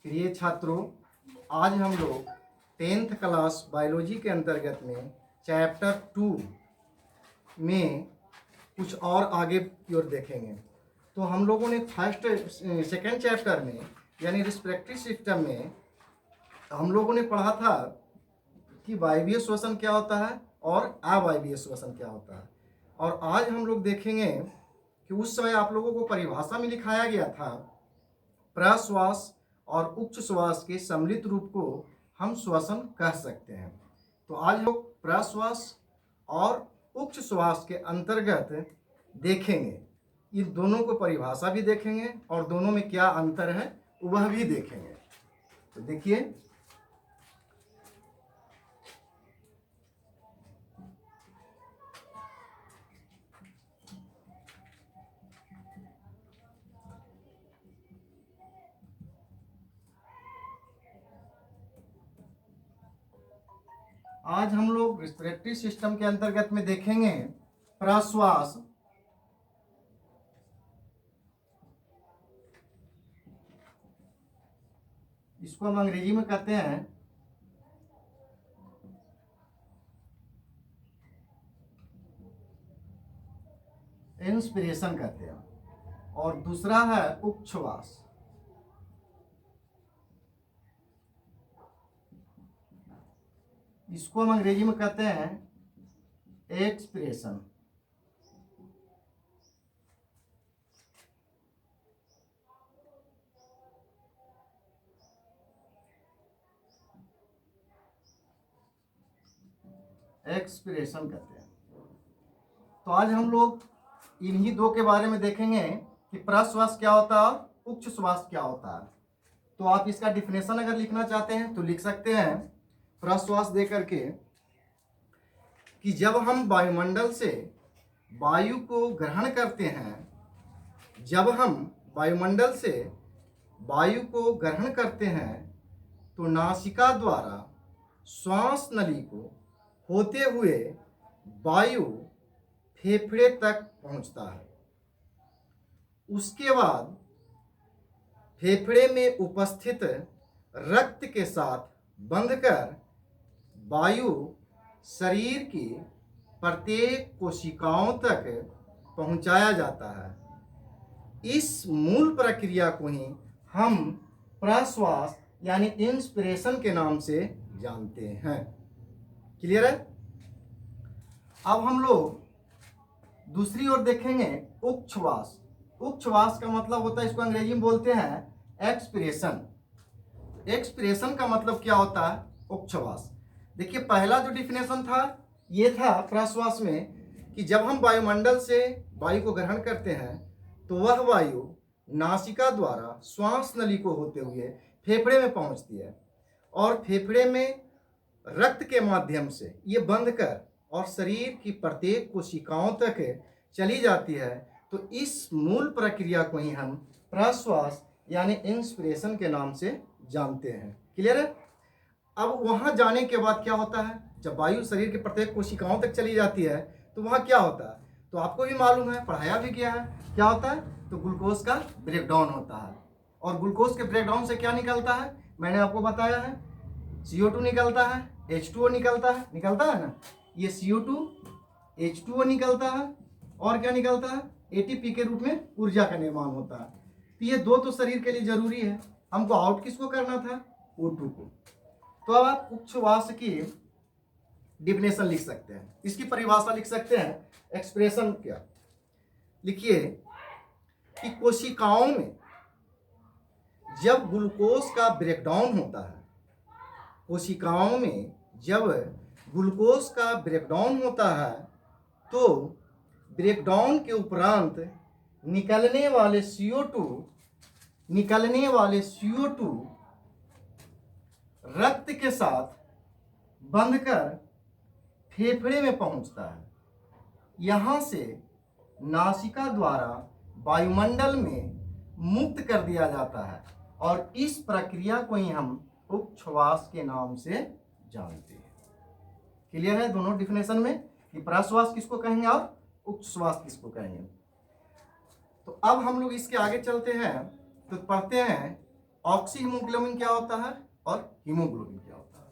प्रिय छात्रों, आज हम लोग 10th क्लास बायोलॉजी के अंतर्गत में चैप्टर 2 में कुछ और आगे की ओर देखेंगे। तो हम लोगों ने सेकेंड चैप्टर में यानी रिस्पिरेटरी सिस्टम में हम लोगों ने पढ़ा था कि वायवीय श्वसन क्या होता है और अवायवीय श्वसन क्या होता है। और आज हम लोग देखेंगे कि उस समय आप लोगों को परिभाषा में लिखाया गया था प्रश्वास और उच्च श्वास के सम्मिलित रूप को हम श्वसन कह सकते हैं। तो आज लोग प्रश्वास और उच्च श्वास के अंतर्गत देखेंगे, इन दोनों को परिभाषा भी देखेंगे और दोनों में क्या अंतर है वह भी देखेंगे। तो देखिए, आज हम लोग रिस्पिरेटरी सिस्टम के अंतर्गत में देखेंगे प्रश्वास, इसको हम अंग्रेजी में कहते हैं इंस्पिरेशन कहते हैं, और दूसरा है उच्छ्वास। इसको हम अंग्रेजी में कहते हैं एक्सप्रेशन। एक्सप्रेशन कहते हैं। तो आज हम लोग इन्हीं दो के बारे में देखेंगे कि प्रश्वास क्या होता है और उच्च श्वास क्या होता है। तो आप इसका डिफिनेशन अगर लिखना चाहते हैं तो लिख सकते हैं प्रश्वास दे करके कि जब हम वायुमंडल से वायु को ग्रहण करते हैं, जब हम वायुमंडल से वायु को ग्रहण करते हैं तो नासिका द्वारा श्वास नली को होते हुए वायु फेफड़े तक पहुंचता है। उसके बाद फेफड़े में उपस्थित रक्त के साथ बंधकर वायु शरीर की प्रत्येक कोशिकाओं तक पहुंचाया जाता है। इस मूल प्रक्रिया को ही हम प्रश्वास यानी इंस्पिरेशन के नाम से जानते हैं। क्लियर है? अब हम लोग दूसरी ओर देखेंगे उच्छ्वास। उच्छ्वास का मतलब होता है, इसको अंग्रेजी में बोलते हैं एक्सपिरेशन। एक्सप्रेशन का मतलब क्या होता है? उच्छ्वास। देखिए, पहला जो डिफिनेशन था ये था प्रश्वास में कि जब हम वायुमंडल से वायु को ग्रहण करते हैं तो वह वायु नासिका द्वारा श्वास नली को होते हुए फेफड़े में पहुंचती है और फेफड़े में रक्त के माध्यम से ये बंध कर और शरीर की प्रत्येक कोशिकाओं तक चली जाती है। तो इस मूल प्रक्रिया को ही हम प्रश्वास यानी इंस्पिरेशन के नाम से जानते हैं। क्लियर है? अब वहां जाने के बाद क्या होता है, जब वायु शरीर के प्रत्येक कोशिकाओं तक चली जाती है तो वहां क्या होता है, तो आपको भी मालूम है, पढ़ाया भी गया है। क्या होता है? तो ग्लूकोज का ब्रेकडाउन होता है। और ग्लूकोज के ब्रेकडाउन से क्या निकलता है, मैंने आपको बताया है, CO2 निकलता है, H2O निकलता है ना। ये CO2 H2O निकलता है और क्या निकलता है, ATP के रूप में ऊर्जा का निर्माण होता है। तो ये दो तो शरीर के लिए जरूरी है। हमको आउट किसको करना था? O2 को। तो अब आप उच्छ्वास की डिफिनेशन लिख सकते हैं, इसकी परिभाषा लिख सकते हैं। एक्सप्रेशन क्या, लिखिए कि कोशिकाओं में जब ग्लूकोज का ब्रेकडाउन होता है, कोशिकाओं में जब ग्लूकोज का ब्रेकडाउन होता है तो ब्रेकडाउन के उपरांत निकलने वाले CO2 रक्त के साथ बंधकर फेफड़े में पहुंचता है। यहां से नासिका द्वारा वायुमंडल में मुक्त कर दिया जाता है और इस प्रक्रिया को ही हम उच्छ्वास के नाम से जानते हैं। क्लियर है दोनों डिफिनेशन में कि प्रश्वास किसको कहेंगे और उच्छ्वास किसको कहेंगे। तो अब हम लोग इसके आगे चलते हैं तो पढ़ते हैं ऑक्सी हीमोग्लोबिन क्या होता है और हीमोग्लोबिन क्या होता है।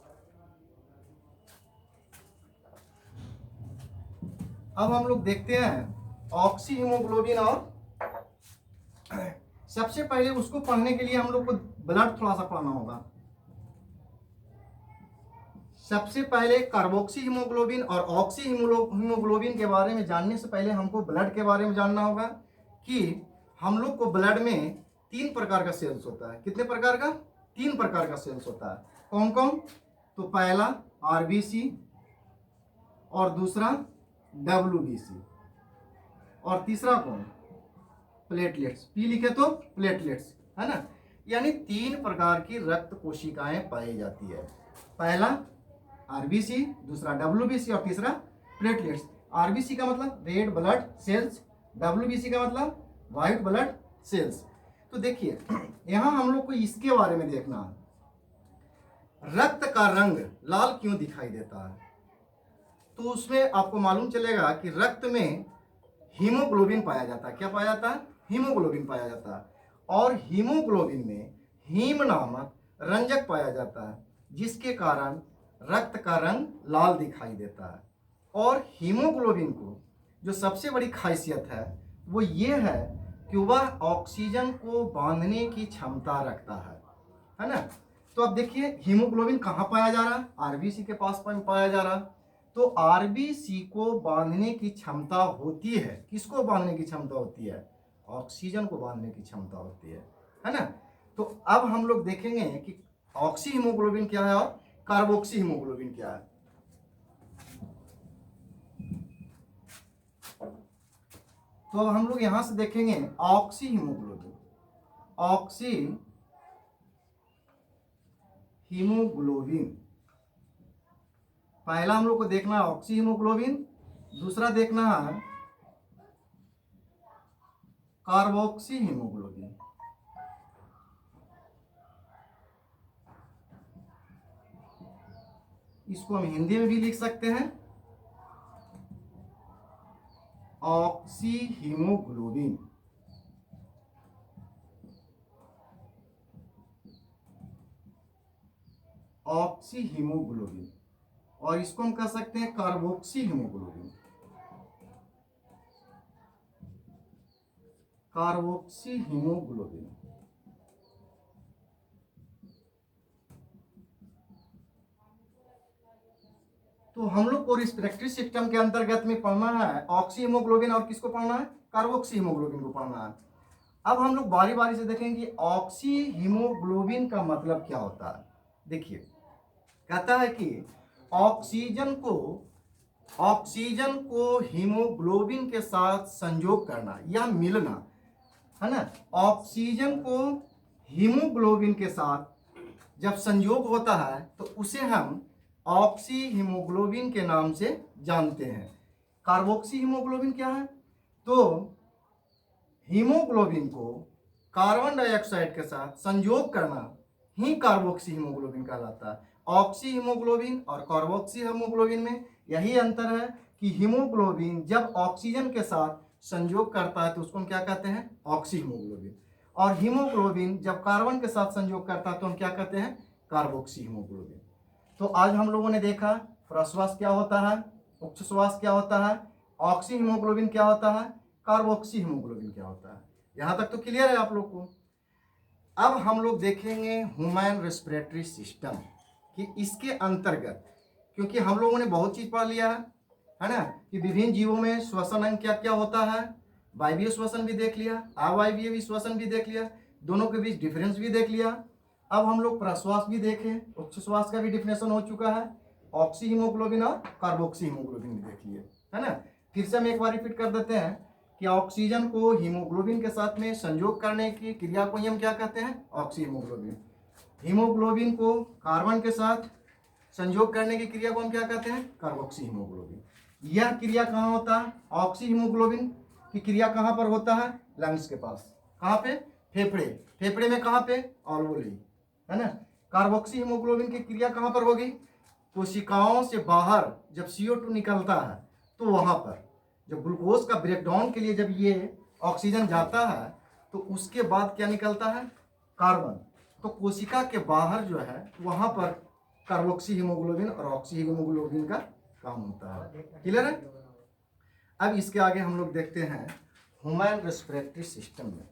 अब हम लोग देखते हैं ऑक्सी हीमोग्लोबिन, और सबसे पहले उसको पढ़ने के लिए हम लोग को ब्लड थोड़ा सा पढ़ना होगा। सबसे पहले कार्बोक्सी हीमोग्लोबिन और ऑक्सी हीमोग्लोबिन के बारे में जानने से पहले हमको ब्लड के बारे में जानना होगा कि हम लोग को ब्लड में 3 प्रकार का सेल्स होता है। कितने प्रकार का? 3 प्रकार का सेल्स होता है। कौन कौन? तो पहला आरबीसी, और दूसरा डब्ल्यूबीसी, और तीसरा कौन? प्लेटलेट्स। पी लिखे तो प्लेटलेट्स, है ना। यानी 3 प्रकार की रक्त कोशिकाएं पाई जाती है। पहला आरबीसी, दूसरा डब्ल्यूबीसी और तीसरा प्लेटलेट्स। आरबीसी का मतलब रेड ब्लड सेल्स, डब्ल्यूबीसी का मतलब व्हाइट ब्लड सेल्स। तो देखिए यहां हम लोग को इसके बारे में देखना है, रक्त का रंग लाल क्यों दिखाई देता है। तो उसमें आपको मालूम चलेगा कि रक्त में हीमोग्लोबिन पाया जाता है। क्या पाया जाता है? हीमोग्लोबिन पाया जाता है। और हीमोग्लोबिन में हीम नामक रंजक पाया जाता है, जिसके कारण रक्त का रंग लाल दिखाई देता है। और हीमोग्लोबिन को जो सबसे बड़ी खासियत है वो ये है कि वह ऑक्सीजन को बांधने की क्षमता रखता है ना। तो अब देखिए हीमोग्लोबिन कहाँ पाया जा रहा है? आरबीसी के पास पाया जा रहा है। तो आरबीसी को बांधने की क्षमता होती है। किसको बांधने की क्षमता होती है? ऑक्सीजन को बांधने की क्षमता होती है ना। तो अब हम लोग देखेंगे कि ऑक्सी हीमोग्लोबिन क्या है और कार्बोक्सी हीमोग्लोबिन क्या है। तो अब हम लोग यहां से देखेंगे ऑक्सी हीमोग्लोबिन। ऑक्सी हीमोग्लोबिन पहला हम लोग को देखना है ऑक्सी हीमोग्लोबिन, दूसरा देखना है कार्बोक्सी हीमोग्लोबिन। इसको हम हिंदी में भी लिख सकते हैं ऑक्सी हीमोग्लोबिन। ऑक्सी हीमोग्लोबिन, और इसको हम कह सकते हैं कार्बोक्सी हीमोग्लोबिन। Carboxy haemoglobin. तो हम लोग को रिस्पिरेटरी सिस्टम के अंतर्गत में पढ़ना है ऑक्सी हीमोग्लोबिन, और किसको पढ़ना है? कार्बोक्सी हीमोग्लोबिन को पढ़ना है। अब हम लोग बारी बारी से देखेंगे कि ऑक्सी हीमोग्लोबिन का मतलब क्या होता है। देखिए कहता है कि ऑक्सीजन को हीमोग्लोबिन के साथ संयोग करना या मिलना, है ना। ऑक्सीजन को हीमोग्लोबिन के साथ जब संयोग होता है तो उसे हम ऑक्सी हीमोग्लोबिन के नाम से जानते हैं। कार्बोक्सी हीमोग्लोबिन क्या है? तो हीमोग्लोबिन को कार्बन डाइऑक्साइड के साथ संयोग करना ही कार्बोक्सी हीमोग्लोबिन कहलाता है। ऑक्सी हीमोग्लोबिन और कार्बोक्सी हीमोग्लोबिन में यही अंतर है कि हीमोग्लोबिन जब ऑक्सीजन के साथ संयोग करता है तो उसको हम क्या कहते हैं? Oxy haemoglobin. और हीमोग्लोबिन जब कार्बन के साथ संयोग करता है तो हम क्या कहते हैं? Carboxy haemoglobin. तो आज हम लोगों ने देखा प्रश्वास क्या होता है, उच्छ्वास क्या होता है, ऑक्सी हीमोग्लोबिन क्या होता है, कार्बोक्सी हीमोग्लोबिन क्या होता है। यहाँ तक तो क्लियर है आप लोग को। अब हम लोग देखेंगे ह्यूमन रेस्पिरेटरी सिस्टम कि इसके अंतर्गत, क्योंकि हम लोगों ने बहुत चीज पढ़ लिया है ना, कि विभिन्न जीवों में श्वसन अंग क्या क्या होता है। वायवीय श्वसन भी देख लिया, अवायवीय श्वसन भी देख लिया, दोनों के बीच डिफरेंस भी देख लिया। अब हम लोग प्रश्वास भी देखें, उच्छ्वास का भी डिफिनेशन हो चुका है, ऑक्सी हीमोग्लोबिन और कार्बोक्सी हीमोग्लोबिन भी देख लिए, है ना। फिर से हम एक बार रिपीट कर देते हैं कि ऑक्सीजन को हीमोग्लोबिन के साथ में संयोग करने की क्रिया को हम क्या कहते हैं? Oxy haemoglobin. हीमोग्लोबिन को कार्बन के साथ संयोग करने की क्रिया को हम क्या कहते हैं? Carboxy haemoglobin. यह क्रिया कहाँ होता है? ऑक्सी हीमोग्लोबिन की क्रिया कहाँ पर होता है? लंग्स के पास। कहाँ पे? फेफड़े। फेफड़े में कहाँ पे? ऑल्वोली, है ना। कार्बोक्सी हीमोग्लोबिन की क्रिया कहाँ पर होगी? कोशिकाओं से बाहर जब CO2 निकलता है तो वहां पर जब ग्लूकोज का ब्रेकडाउन के लिए जब ये ऑक्सीजन जाता है तो उसके बाद क्या निकलता है? कार्बन। तो कोशिका के बाहर जो है वहां पर कार्बोक्सी हीमोग्लोबिन और ऑक्सी हीमोग्लोबिन का काम होता है। क्लियर है? अब इसके आगे हम लोग देखते हैं ह्यूमन रेस्पिरेटरी सिस्टम में।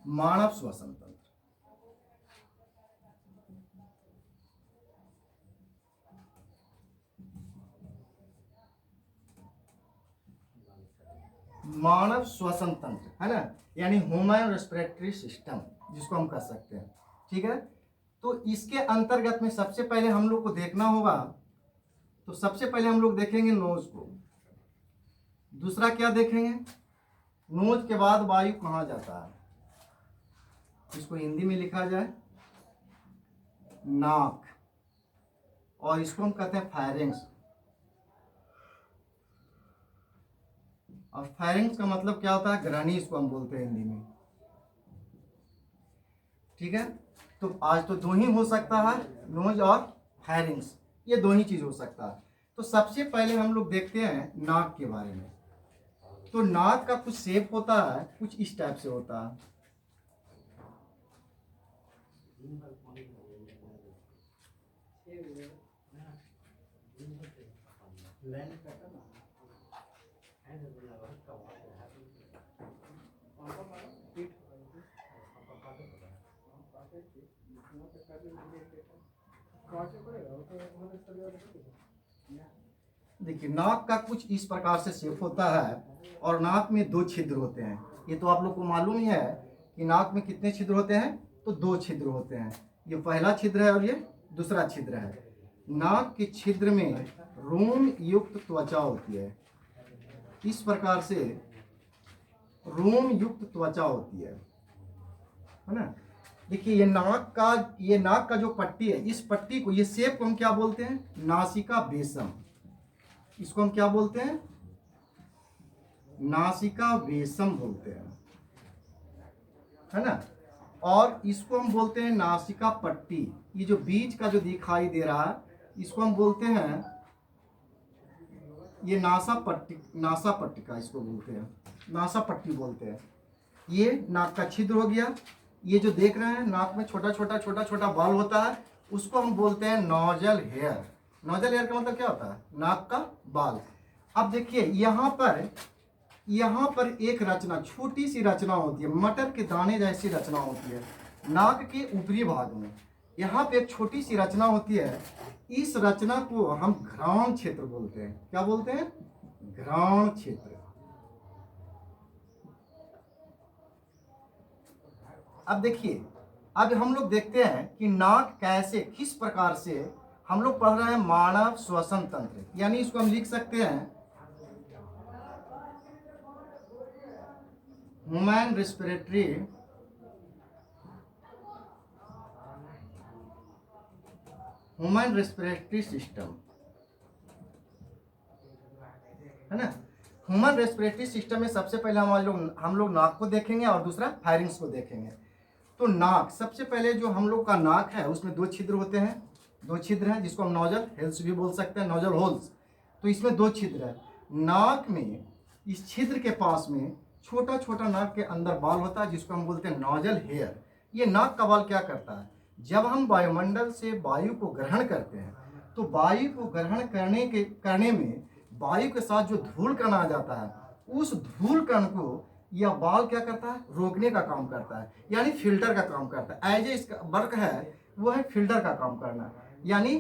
मानव श्वसन तंत्र। मानव श्वसन तंत्र है ना, यानी ह्यूमन रेस्पिरेटरी सिस्टम जिसको हम कह सकते हैं। ठीक है, तो इसके अंतर्गत में सबसे पहले हम लोग को देखना होगा, तो सबसे पहले हम लोग देखेंगे नोज को। दूसरा क्या देखेंगे? नोज के बाद वायु कहाँ जाता है, इसको हिंदी में लिखा जाए नाक, और इसको हम कहते हैं फायरिंग्स। और फायरिंग्स का मतलब क्या होता है? ग्रहणी, इसको हम बोलते हैं हिंदी में। ठीक है, तो आज तो दो ही हो सकता है, नोज और फायरिंग्स, ये दो ही चीज हो सकता है। तो सबसे पहले हम लोग देखते हैं नाक के बारे में। तो नाक का कुछ शेप होता है, कुछ इस टाइप से होता है। देखिए, नाक का कुछ इस प्रकार से शेप होता है, और नाक में दो छिद्र होते हैं। ये तो आप लोग को मालूम ही है कि नाक में कितने छिद्र होते हैं, तो दो छिद्र होते हैं। ये पहला छिद्र है और ये दूसरा छिद्र है। नाक के छिद्र में रोम युक्त त्वचा होती है, इस प्रकार से रोम युक्त त्वचा होती है ना। देखिए, ये नाक का जो पट्टी है, इस पट्टी को, ये शेप को हम क्या बोलते हैं? नासिका बेसम। इसको हम क्या बोलते हैं? नासिका बेसम बोलते हैं, है ना। और इसको हम बोलते हैं नासिका पट्टी। ये जो बीच का जो दिखाई दे रहा है, इसको हम बोलते हैं, ये नासा पट्टिका इसको बोलते हैं, नासा पट्टी बोलते हैं। ये नाक का छिद्र हो गया। ये जो देख रहे हैं, नाक में छोटा छोटा बाल होता है, उसको हम बोलते हैं नोजल हेयर। नोजल हेयर का मतलब क्या होता है? नाक का बाल। अब देखिए, यहाँ पर एक रचना, छोटी सी रचना होती है, मटर के दाने जैसी रचना होती है नाक के ऊपरी भाग में। यहाँ पे एक छोटी सी रचना होती है, इस रचना को हम घ्राण क्षेत्र बोलते हैं। क्या बोलते हैं? घ्राण क्षेत्र। अब देखिए, अब हम लोग देखते हैं कि नाक कैसे, किस प्रकार से हम लोग पढ़ रहे हैं मानव श्वसन तंत्र, यानी इसको हम लिख सकते हैं ह्यूमन रेस्पिरेटरी सिस्टम, है ना। ह्यूमन रेस्पिरेटरी सिस्टम में सबसे पहले हम लोग नाक को देखेंगे और दूसरा फायरिंग्स को देखेंगे। तो नाक, सबसे पहले जो हम लोग का नाक है, उसमें दो छिद्र होते हैं, दो छिद्र हैं, जिसको हम नोजल हेल्स भी बोल सकते हैं, नोजल होल्स। तो इसमें दो छिद्र है। नाक में इस छिद्र के पास में छोटा छोटा नाक के अंदर बाल होता है, जिसको हम बोलते हैं नोजल हेयर। ये नाक का बाल क्या करता है? जब हम वायुमंडल से वायु को ग्रहण करते हैं, तो वायु को ग्रहण करने में वायु के साथ जो धूल कण आ जाता है, उस धूल कण को यह बाल क्या करता है? रोकने का काम करता है, यानी फिल्टर का काम करता है। एज ए इसका वर्क है, वो है फिल्टर का काम करना, यानी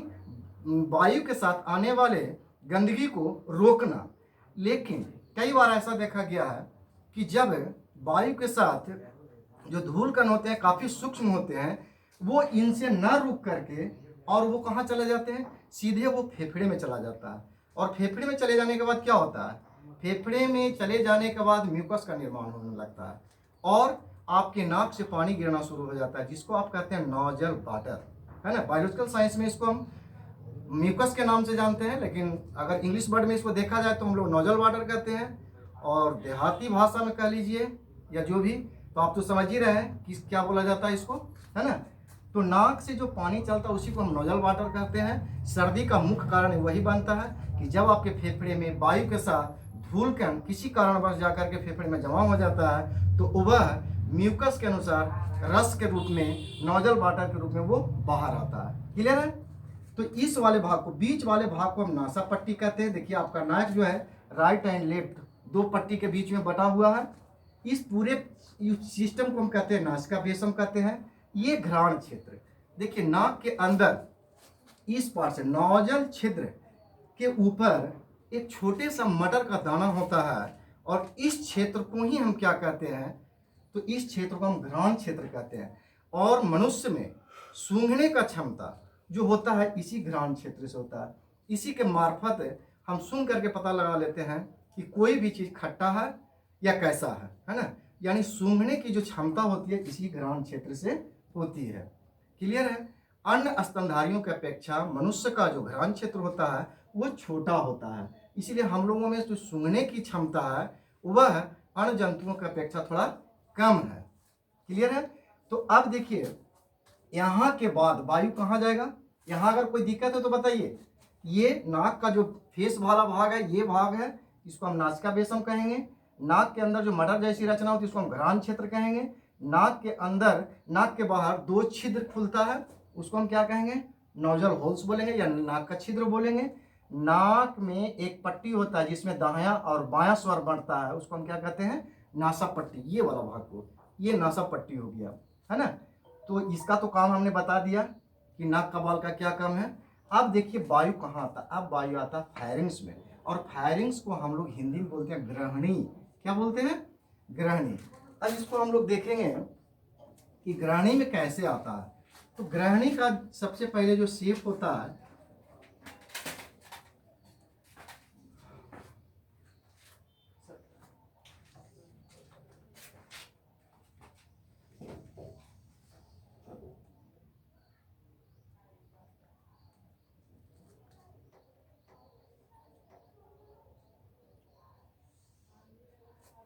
वायु के साथ आने वाले गंदगी को रोकना। लेकिन कई बार ऐसा देखा गया है कि जब वायु के साथ जो धूल कण होते हैं, काफ़ी सूक्ष्म होते हैं, वो इनसे न रुक करके और वो कहाँ चले जाते हैं? सीधे वो फेफड़े में चला जाता है। और फेफड़े में चले जाने के बाद क्या होता है? फेफड़े में चले जाने के बाद म्यूकस का निर्माण होने लगता है, और आपके नाक से पानी गिरना शुरू हो जाता है, जिसको आप कहते हैं नोजल वाटर, है ना। बायोलॉजिकल साइंस में इसको हम म्यूकस के नाम से जानते हैं, लेकिन अगर इंग्लिश वर्ड में इसको देखा जाए तो हम लोग नोजल वाटर कहते हैं, और देहाती भाषा में कह लीजिए या जो भी, तो आप तो समझ ही रहे हैं कि क्या बोला जाता है इसको, है ना। तो नाक से जो पानी चलता है उसी को हम नोजल वाटर कहते हैं। सर्दी का मुख्य कारण वही बनता है कि जब आपके फेफड़े में वायु के साथ धूल कण किसी कारणवश जाकर के फेफड़े में जमा हो जाता है तो वह म्यूकस के अनुसार रस के रूप में, नोजल वाटर के रूप में वो बाहर आता है। क्लियर है? तो इस वाले भाग को, बीच वाले भाग को हम नासा पट्टी कहते हैं। देखिए आपका नाक जो है राइट एंड लेफ्ट दो पट्टी के बीच में बटा हुआ है। इस पूरे सिस्टम को हम कहते हैं नासिका बेसम कहते हैं। ये घ्राण क्षेत्र, देखिए नाक के अंदर इस पार्ट से नोजल छिद्र के ऊपर एक छोटे सा मटर का दाना होता है और इस क्षेत्र को ही हम क्या कहते हैं, तो इस क्षेत्र को हम घ्राण क्षेत्र कहते हैं। और मनुष्य में सूंघने का क्षमता जो होता है इसी घ्राण क्षेत्र से होता है। इसी के मार्फत हम सूंघ करके पता लगा लेते हैं कि कोई भी चीज़ खट्टा है या कैसा है ना। यानी सूंघने की जो क्षमता होती है इसी घ्राण क्षेत्र से होती है। क्लियर है? अन्य स्तनधारियों की अपेक्षा मनुष्य का जो घ्राण क्षेत्र होता है वो छोटा होता है, इसीलिए हम लोगों में जो सूंघने की क्षमता है वह अन्य जंतुओं की अपेक्षा थोड़ा कम है। क्लियर है? तो अब देखिए यहाँ के बाद वायु कहाँ जाएगा? यहाँ अगर कोई दिक्कत है तो बताइए। ये नाक का जो फेस वाला भाग है, ये भाग है, इसको हम नासिका बेसम कहेंगे। नाक के अंदर जो मटर जैसी रचना होती है उसको हम घ्राण क्षेत्र कहेंगे। नाक के अंदर, नाक के बाहर दो छिद्र खुलता है उसको हम क्या कहेंगे? नोजल होल्स बोलेंगे या नाक का छिद्र बोलेंगे। नाक में एक पट्टी होता है जिसमें दायां और बायां स्वर बढ़ता है, उसको हम क्या कहते हैं? नासा पट्टी। ये वाला भाग को, ये नासा पट्टी हो गया, है ना। तो इसका तो काम हमने बता दिया कि नाक का बाल का क्या काम है। अब देखिए वायु कहाँ आता है? अब वायु आता है फायरिंग्स में, और फायरिंग्स को हम लोग हिंदी में बोलते हैं ग्रहणी। क्या बोलते हैं? ग्रहणी। अब इसको हम लोग देखेंगे कि ग्रहणी में कैसे आता है। तो ग्रहणी का सबसे पहले जो शेप होता है,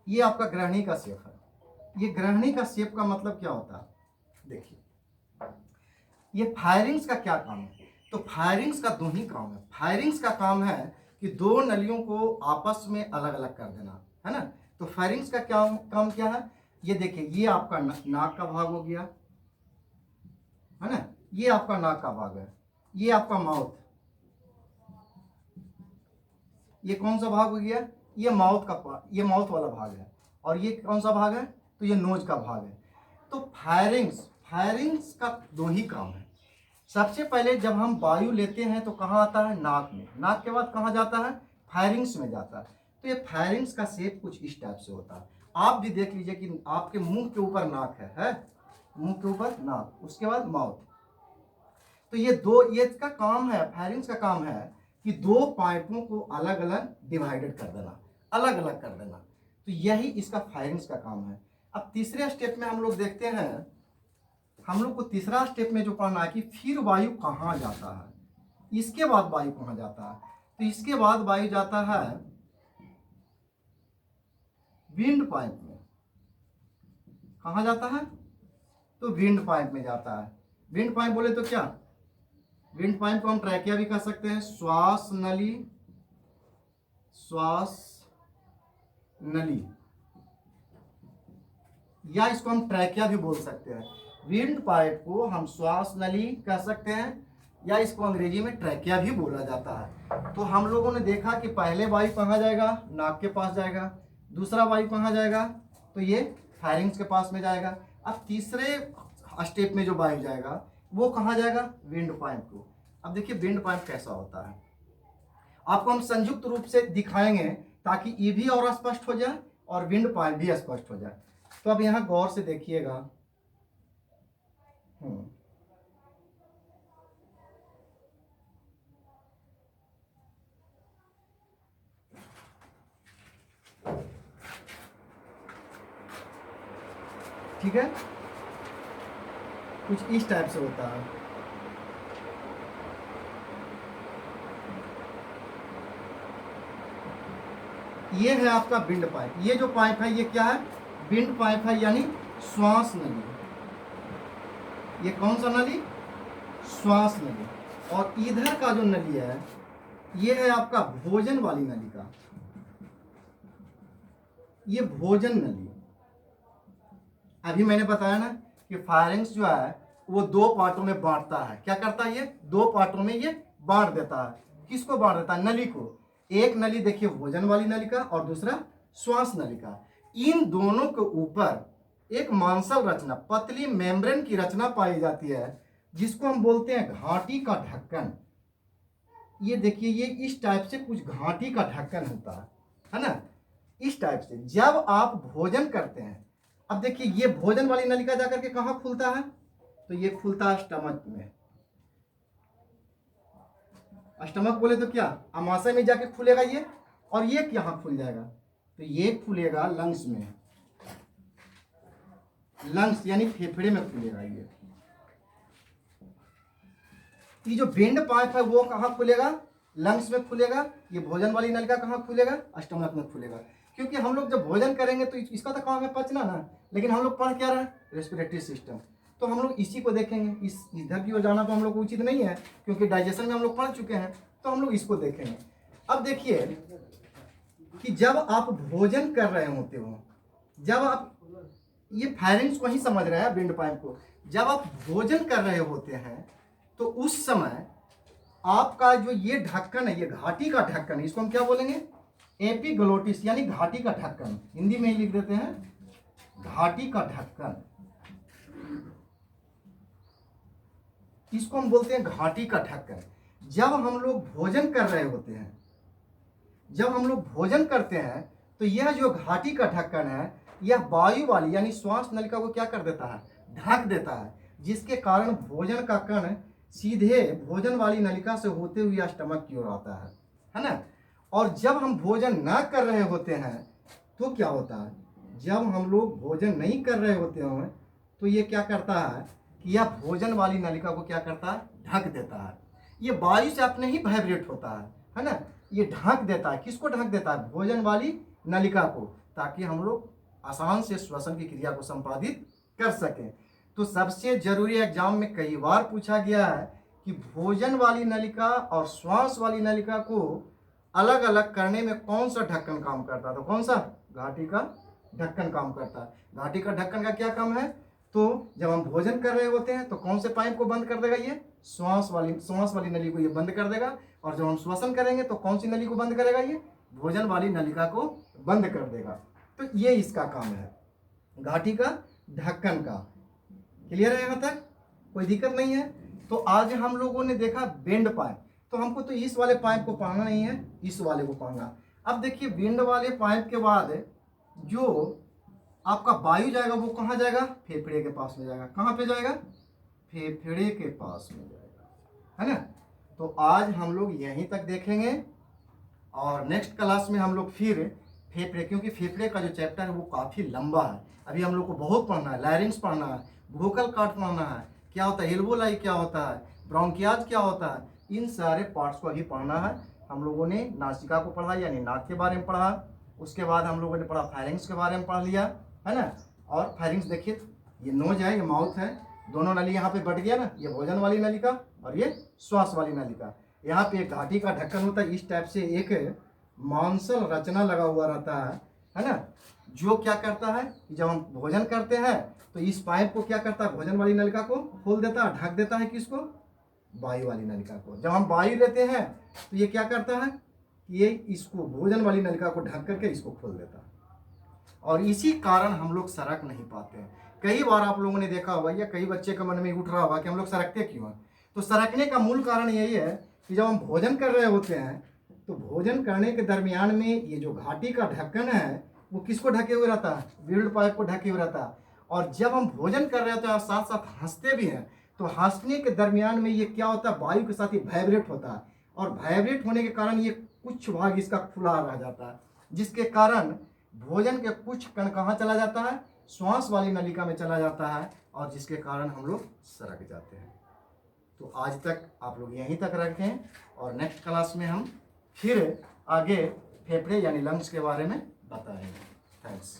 ये आपका ग्रहणी का शेप है। ये ग्रहणी का शेप का मतलब क्या होता है? देखिए ये फायरिंग्स का क्या काम है? तो फायरिंग्स का दो ही काम है। फायरिंग्स का काम है कि दो नलियों को आपस में अलग अलग कर देना, है ना। तो फायरिंग्स का क्या काम क्या है? ये देखिए, ये आपका नाक का भाग हो गया, है ना। ये आपका नाक का भाग है, ये आपका माउथ, ये कौन सा भाग हो गया? ये माउथ का, ये माउथ वाला भाग है। और ये कौन सा भाग है? तो ये नोज का भाग है। तो फायरिंग्स का दो ही काम है। सबसे पहले जब हम वायु लेते हैं तो कहाँ आता है? नाक में। नाक के बाद कहाँ जाता है? फायरिंग्स में जाता है। तो ये फायरिंग्स का शेप कुछ इस टाइप से होता है। आप भी देख लीजिए कि आपके मुंह के ऊपर नाक है? मुंह के ऊपर नाक, उसके बाद माउथ। तो ये दो, ये इसका काम है, फायरिंग्स का काम है कि दो पाइपों को अलग अलग डिवाइडेड कर देना, अलग अलग कर देना। तो यही इसका फायरिंग्स का काम है। अब तीसरे स्टेप में हम लोग देखते हैं, हम लोग को तीसरा स्टेप में जो पढ़ना है कि फिर वायु कहाँ जाता है, इसके बाद वायु कहाँ जाता है। तो इसके बाद वायु जाता है विंड पाइप में। कहाँ जाता है? तो विंड पाइप में जाता है। विंड पाइप बोले तो क्या? विंड पाइप को हम ट्रैकिया भी कह सकते हैं, श्वास नली, श्वास नली, या इसको हम ट्रैकिया भी बोल सकते हैं। विंड पाइप को हम श्वास नली कह सकते हैं या इसको अंग्रेजी में ट्रैकिया भी बोला जाता है। तो हम लोगों ने देखा कि पहले वायु कहाँ जाएगा? नाक के पास जाएगा। दूसरा वायु कहाँ जाएगा? तो ये फायरिंग्स के पास में जाएगा। अब तीसरे स्टेप में जो वायु जाएगा वो कहाँ जाएगा? विंड पाइप को। अब देखिए विंड पाइप कैसा होता है, आपको हम संयुक्त रूप से दिखाएंगे ताकि ये भी और स्पष्ट हो जाए और विंड पाइप भी स्पष्ट हो जाए। तो अब यहाँ गौर से देखिएगा। ठीक है, कुछ इस टाइप से होता है। ये है आपका विंड पाइप। ये जो पाइप है ये क्या है? विंड पाइप है, यानी श्वास नली। ये कौन सा नली? श्वास नली। और इधर का जो नली है ये है आपका भोजन वाली नली का, ये भोजन नली। अभी मैंने बताया ना कि फायरिंग्स जो है वो दो पार्टों में बांटता है। क्या करता है? ये दो पार्टों में ये बांट देता है। किसको बांट देता है? नली को। एक नली देखिए भोजन वाली नली का और दूसरा श्वास नली का। इन दोनों के ऊपर एक मांसल रचना, पतली मेम्ब्रेन की रचना पाई जाती है जिसको हम बोलते हैं घाटी का ढक्कन। ये देखिए ये इस टाइप से कुछ घाटी का ढक्कन होता है ना, इस टाइप से। जब आप भोजन करते हैं, अब देखिए ये भोजन वाली नलिका जाकर के कहाँ खुलता है? तो ये खुलता है स्टमक में। स्टमक बोले तो क्या, अमाशय में जाके खुलेगा ये। और ये यहाँ खुल जाएगा? तो ये खुलेगा लंग्स में, लंग्स यानी फेफड़े में खुलेगा। ये जो बेंड पाइप है वो कहाँ खुलेगा? लंग्स में खुलेगा। ये भोजन वाली नलिका कहाँ खुलेगा? स्टमक में खुलेगा। क्योंकि हम लोग जब भोजन करेंगे तो इसका तो काम है पचना ना, लेकिन हम लोग पढ़ क्या रहे? Respiratory system. तो हम लोग इसी को देखेंगे। इस इधर की ओर जाना तो हम लोग को उचित नहीं है क्योंकि डाइजेशन में हम लोग पढ़ चुके हैं, तो हम लोग इसको देखेंगे। अब देखिए कि जब आप भोजन कर रहे होते हो, जब आप, ये फायरिंग्स को ही समझ रहे हैं विंड पाइप को, जब आप भोजन कर रहे होते हैं तो उस समय आपका जो ये ढक्कन है, ये घाटी का ढक्कन, इसको हम क्या बोलेंगे? एपिग्लोटिस यानी घाटी का ढक्कन। हिंदी में ही लिख देते हैं घाटी का ढक्कन। इसको हम बोलते हैं घाटी का ढक्कन। जब हम लोग भोजन कर रहे होते हैं, जब हम लोग भोजन करते हैं तो यह जो घाटी का ढक्कन है यह वायु वाली यानी श्वास नलिका को क्या कर देता है? ढक देता है, जिसके कारण भोजन का कण सीधे भोजन वाली नलिका से होते हुए स्टमक की ओर आता है ना। और जब हम भोजन ना कर रहे होते हैं तो क्या होता है? जब हम लोग भोजन नहीं कर रहे होते हैं तो ये क्या करता है कि यह भोजन वाली नलिका को क्या करता है? ढक देता है। ये वायु से अपने ही वाइब्रेट होता है ना। ये ढक देता है। किसको ढक देता है? भोजन वाली नलिका को, ताकि हम लोग आसान से श्वसन की क्रिया को संपादित कर सकें। तो सबसे जरूरी एग्जाम में कई बार पूछा गया है कि भोजन वाली नलिका और श्वास वाली नलिका को अलग अलग करने में कौन सा ढक्कन काम करता है? तो कौन सा? घाटी का ढक्कन काम करता है। घाटी का ढक्कन का क्या काम है? तो जब हम भोजन कर रहे होते हैं तो कौन से पाइप को बंद कर देगा? ये श्वास वाली नली को ये बंद कर देगा। और जब हम श्वसन करेंगे तो कौन सी नली को बंद करेगा? ये भोजन वाली नलिका को बंद कर देगा। तो ये इसका काम है घाटी का ढक्कन का। क्लियर है यहाँ तक? कोई दिक्कत नहीं है? तो आज हम लोगों ने देखा बेंड पाइप। तो हमको तो इस वाले पाइप को पढ़ना नहीं है, इस वाले को पढ़ना। अब देखिए बेंड वाले पाइप के बाद जो आपका वायु जाएगा वो कहाँ जाएगा? फेफड़े के पास में जाएगा। कहाँ पे जाएगा? फेफड़े के पास में जाएगा, है ना। तो आज हम लोग यहीं तक देखेंगे और नेक्स्ट क्लास में हम लोग फिर फेफड़े, क्योंकि फेफड़े का जो चैप्टर है वो काफ़ी लंबा है। अभी हम लोग को बहुत पढ़ना है। लैरिंग्स पढ़ना है, वोकल कॉर्ड पढ़ना है, क्या होता है एल्वोलाई, क्या होता है ब्रोंकियाज, क्या होता है, इन सारे पार्ट्स को अभी पढ़ना है। हम लोगों ने नासिका को पढ़ा यानी नाक के बारे में पढ़ा। उसके बाद हम लोगों ने पढ़ा फायरिंग्स के बारे में पढ़ लिया, है ना। और फायरिंग्स देखिए, ये नोज है, ये माउथ है, दोनों नली यहाँ पे बट गया ना। ये भोजन वाली नलिका और ये श्वास वाली नलिका। यहाँ पे एक घाटी का ढक्कन होता है। इस टाइप से एक मांसल रचना लगा हुआ रहता है ना, जो क्या करता है कि जब हम भोजन करते हैं तो इस पाइप को क्या करता है? भोजन वाली नलिका को खोल देता है, ढक देता है। किसको? वायु वाली नलिका को। जब हम वायु लेते हैं तो ये क्या करता है? ये इसको भोजन वाली नलिका को ढक करके इसको खोल देता है। और इसी कारण हम लोग सरक नहीं पाते हैं। कई बार आप लोगों ने देखा होगा या कई बच्चे के मन में उठ रहा होगा कि हम लोग सरकते क्यों हैं। तो सरकने का मूल कारण यही है कि जब हम भोजन कर रहे होते हैं तो भोजन करने के दरमियान में ये जो घाटी का ढक्कन है वो किसको ढके हुए रहता है? बिल्ड पाइप को ढके हुए रहता है। और जब हम भोजन कर रहे होते हैं साथ साथ हंसते भी हैं तो हंसने के दरमियान में ये क्या होता है? वायु के साथ ही वाइब्रेट होता है। और वाइब्रेट होने के कारण ये कुछ भाग इसका खुला रह जाता है, जिसके कारण भोजन के कुछ कण कहाँ चला जाता है? श्वास वाली नलिका में चला जाता है, और जिसके कारण हम लोग सरक जाते हैं। तो आज तक आप लोग यहीं तक रखें और नेक्स्ट क्लास में हम फिर आगे फेफड़े यानी लंग्स के बारे में बताएंगे। थैंक्स।